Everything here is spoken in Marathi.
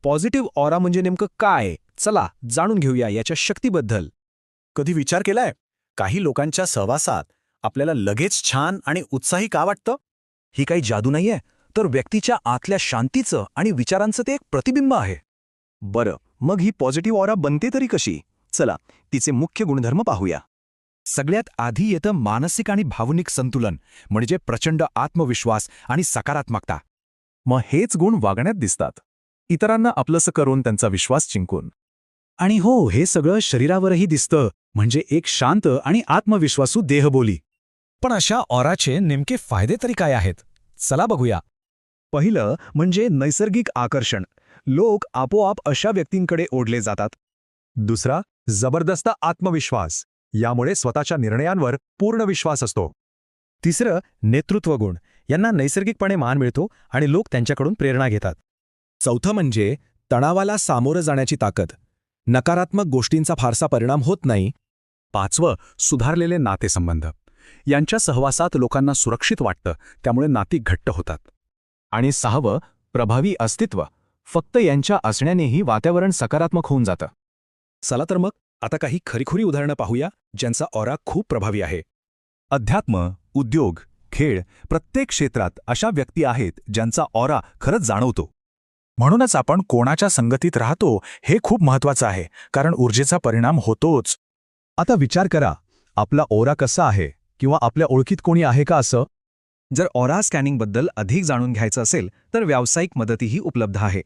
पॉझिटिव्ह ऑरा म्हणजे नेमकं काय? चला जाणून घेऊया याच्या शक्तीबद्दल. कधी विचार केलाय काही लोकांच्या सहवासात आपल्याला लगेच छान आणि उत्साही का वाटतं? ही काही जादू नाहीये, तर व्यक्तीच्या आतल्या शांतीचं आणि विचारांचं ते एक प्रतिबिंब आहे. बरं, मग ही पॉझिटिव्ह ऑरा बनते तरी कशी? चला तिचे मुख्य गुणधर्म पाहूया. सगळ्यात आधी येतं मानसिक आणि भावनिक संतुलन, म्हणजे प्रचंड आत्मविश्वास आणि सकारात्मकता. मग हेच गुण वागण्यात दिसतात, इतरांना आपलंसं करून त्यांचा विश्वास जिंकून. आणि हो, हे सगळं शरीरावरही दिसतं, म्हणजे एक शांत आणि आत्मविश्वासू देहबोली. पण अशा ऑराचे नेमके फायदे तरी काय आहेत? चला बघूया. पहिलं म्हणजे नैसर्गिक आकर्षण. लोक आपोआप अशा व्यक्तींकडे ओढले जातात. दुसरा, जबरदस्त आत्मविश्वास. यामुळे स्वतःच्या निर्णयांवर पूर्ण विश्वास असतो. तिसरं, नेतृत्व गुण. यांना नैसर्गिकपणे मान मिळतो आणि लोक त्यांच्याकडून प्रेरणा घेतात. चौथं म्हणजे तणावाला सामोरं जाण्याची ताकद. नकारात्मक गोष्टींचा फारसा परिणाम होत नाही. पाचवं, सुधारलेले नातेसंबंध. यांच्या सहवासात लोकांना सुरक्षित वाटतं, त्यामुळे नाती घट्ट होतात. आणि सहावं, प्रभावी अस्तित्व. फक्त यांच्या असण्यानेही वातावरण सकारात्मक होऊन जातं. चला तर मग आता काही खरीखुरी उदाहरणं पाहूया ज्यांचा ऑरा खूप प्रभावी आहे. अध्यात्म, उद्योग, खेळ, प्रत्येक क्षेत्रात अशा व्यक्ती आहेत ज्यांचा ऑरा खरंच जाणवतो. म्हणूनच आपण कोणाच्या संगतीत राहतो हे खूप महत्त्वाचं आहे, कारण ऊर्जेचा परिणाम होतोच. आता विचार करा, आपला ऑरा कसा आहे किंवा आपल्या ओळखीत कोणी आहे का असं? जर ऑरा स्कॅनिंगबद्दल अधिक जाणून घ्यायचं असेल तर व्यावसायिक मदतीही उपलब्ध आहे.